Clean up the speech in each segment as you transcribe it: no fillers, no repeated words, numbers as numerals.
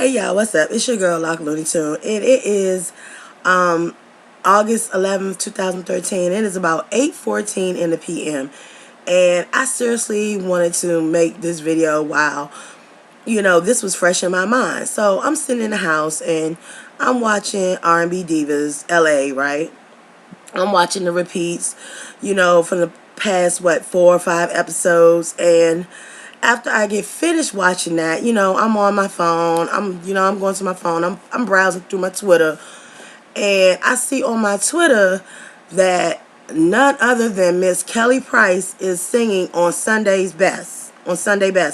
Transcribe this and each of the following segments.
Hey y'all, what's up? It's your girl Lock Looney Tune, and it is August 11th, 2013. It is about 8:14 in the p.m. And I seriously wanted to make this video while, this was fresh in my mind. So I'm sitting in the house and I'm watching R&B Divas LA, right? I'm watching the repeats, from the past, 4 or 5 episodes. And after I get finished watching that, I'm on my phone. I'm going to my phone. I'm browsing through my Twitter. And I see on my Twitter that none other than Miss Kelly Price is singing on Sunday Best.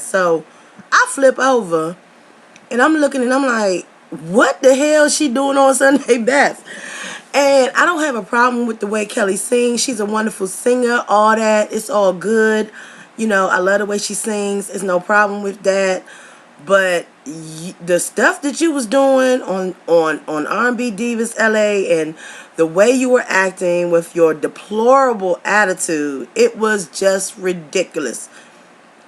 So I flip over and I'm looking and I'm like, what the hell is she doing on Sunday Best? And I don't have a problem with the way Kelly sings. She's a wonderful singer, all that. It's all good. I love the way she sings. There's no problem with that. But the stuff that you was doing on R&B Divas LA and the way you were acting with your deplorable attitude, it was just ridiculous.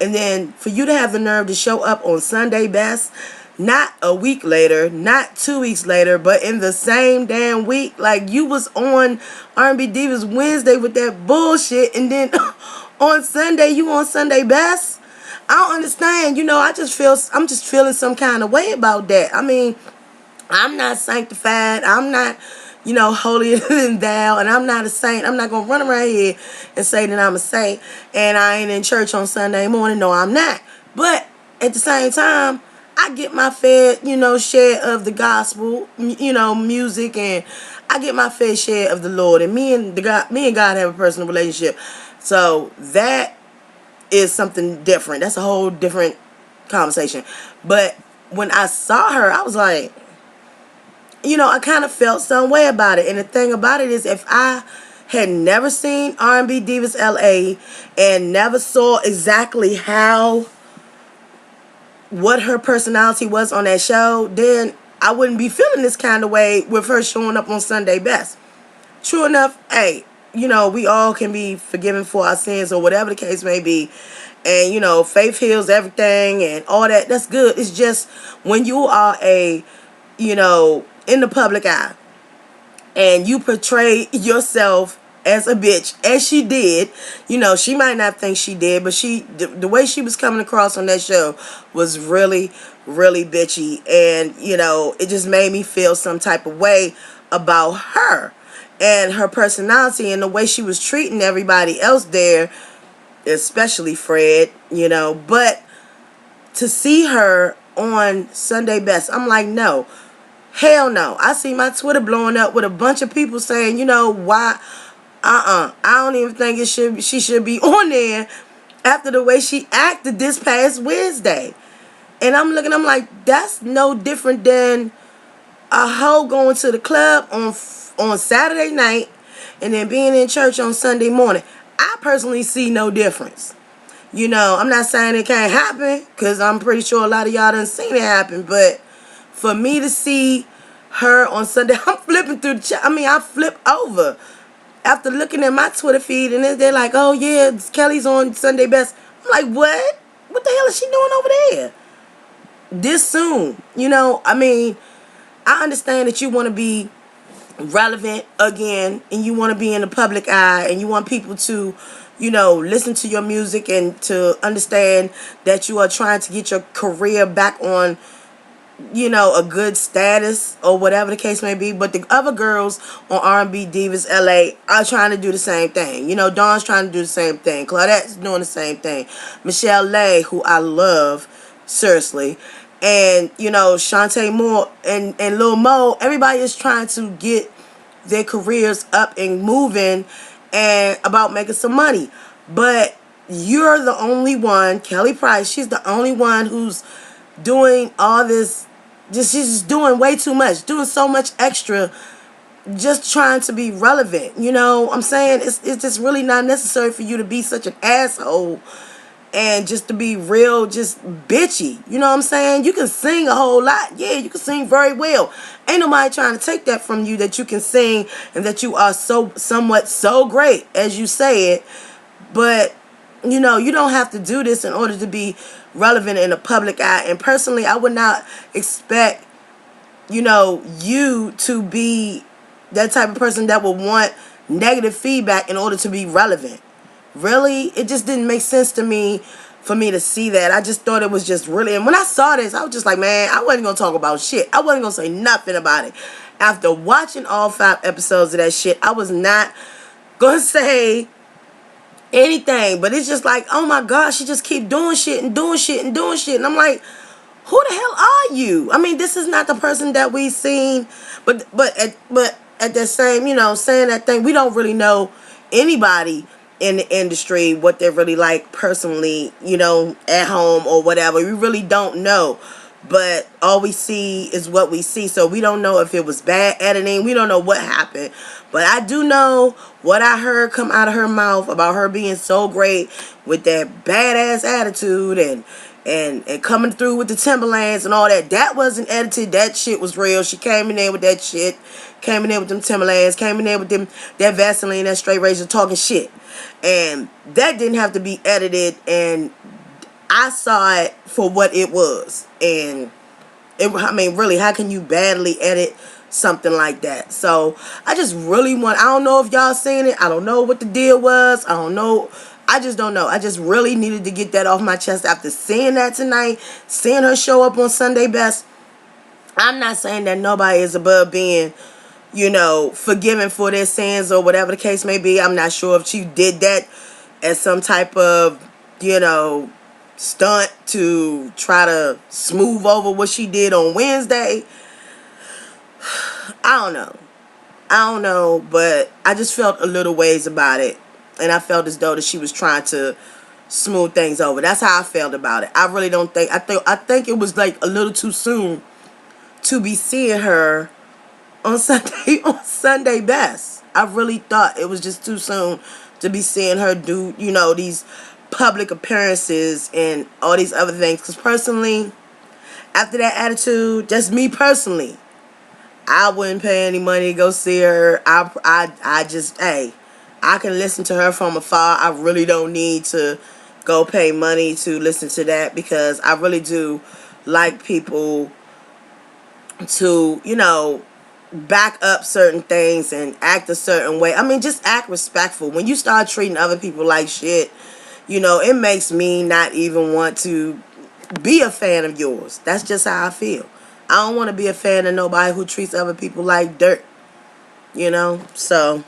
And then for you to have the nerve to show up on Sunday Best, not a week later, not 2 weeks later, but in the same damn week, like you was on R&B Divas Wednesday with that bullshit, and then on Sunday you on Sunday Best. I don't understand. I'm just feeling some kind of way about that. I mean, I'm not sanctified. I'm not, holier than thou, and I'm not a saint. I'm not gonna run around here and say that I'm a saint and I ain't in church on Sunday morning. No, I'm not. But at the same time, I get my fair, share of the gospel, music, and I get my fair share of the Lord. And me and God have a personal relationship. So that is something different. That's a whole different conversation. But when I saw her, I was like, I kind of felt some way about it. And the thing about it is, if I had never seen R&B Divas LA and never saw exactly what her personality was on that show, then I wouldn't be feeling this kind of way with her showing up on Sunday Best. True enough, hey, we all can be forgiven for our sins or whatever the case may be. And, faith heals everything and all that. That's good. It's just when you are in the public eye and you portray yourself as a bitch, as she did, she might not think she did, but the way she was coming across on that show was really, really bitchy. And, it just made me feel some type of way about her and her personality and the way she was treating everybody else there, especially Fred, but to see her on Sunday Best, I'm like, no, hell no. I see my Twitter blowing up with a bunch of people saying, why, I don't even think she should be on there after the way she acted this past Wednesday. And I'm like, that's no different than a hoe going to the club on Saturday night and then being in church on Sunday morning. I personally see no difference. I'm not saying it can't happen, because I'm pretty sure a lot of y'all done seen it happen, but for me to see her on Sunday, I'm flipping through I flip over after looking at my Twitter feed, and they're like, oh yeah, Kelly's on Sunday Best. I'm like, what? What the hell is she doing over there this soon? I understand that you want to be relevant again, and you want to be in the public eye, and you want people to listen to your music and to understand that you are trying to get your career back on a good status or whatever the case may be. But the other girls on R&B Divas LA are trying to do the same thing. Dawn's trying to do the same thing. Claudette's doing the same thing. Michelle Lay, who I love, seriously. And, Shantae Moore and Lil Mo, everybody is trying to get their careers up and moving and about making some money. But you're the only one, Kelly Price, she's the only one who's doing all this. She's just doing way too much, doing so much extra, just trying to be relevant. I'm saying? It's just really not necessary for you to be such an asshole and just to be real, just bitchy. You know what I'm saying? You can sing a whole lot. Yeah, you can sing very well. Ain't nobody trying to take that from you, that you can sing and that you are so great, as you say it. But You know, you don't have to do this in order to be relevant in the public eye. And personally, I would not expect, you know, you to be that type of person that would want negative feedback in order to be relevant. Really? It just didn't make sense to me for me to see that. I just thought it was just really, and when I saw this, I was just like, man, I wasn't going to talk about shit. I wasn't going to say nothing about it. After watching all 5 episodes of that shit, I was not going to say anything. But it's just like, oh my God, she just keep doing shit and doing shit and doing shit. And I'm like, who the hell are you? I mean, this is not the person that we've seen. But at that same, you know, saying that thing, we don't really know anybody in the industry, what they're really like personally, you know, at home or whatever. We really don't know. But all we see is what we see. So we don't know if it was bad editing. We don't know what happened. But I do know what I heard come out of her mouth about her being so great with that badass attitude and coming through with the Timberlands and all that. That wasn't edited. That shit was real. She came in there with that shit. Came in there with them Timberlands. Came in there with them, that Vaseline, that straight razor, talking shit. And that didn't have to be edited. And I saw it for what it was. And I mean, really, how can you badly edit something like that? So I just really want, I don't know if y'all seen it. I don't know what the deal was. I don't know. I just don't know. I just really needed to get that off my chest after seeing that tonight, seeing her show up on Sunday Best. I'm not saying that nobody is above being, you know, forgiven for their sins or whatever the case may be. I'm not sure if she did that as some type of, you know, stunt to try to smooth over what she did on Wednesday. I don't know, but I just felt a little ways about it. And I felt as though that she was trying to smooth things over. That's how I felt about it. I really don't think, I think it was like a little too soon to be seeing her on Sunday Best. I really thought it was just too soon to be seeing her do, you know, these public appearances and all these other things. Because personally, after that attitude, just me personally, I wouldn't pay any money to go see her. I just, hey, I can listen to her from afar. I really don't need to go pay money to listen to that, because I really do like people to, you know, back up certain things and act a certain way. I mean, just act respectful. When you start treating other people like shit, you know, it makes me not even want to be a fan of yours. That's just how I feel. I don't want to be a fan of nobody who treats other people like dirt, you know. So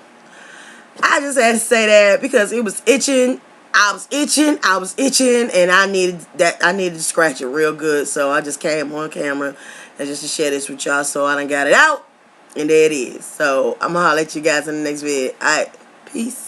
I just had to say that because it was itching. I was itching, and I needed to scratch it real good. So I just came on camera and just to share this with y'all. So I done got it out, and there it is. So I'm gonna holler at you guys in the next video. Alright, peace.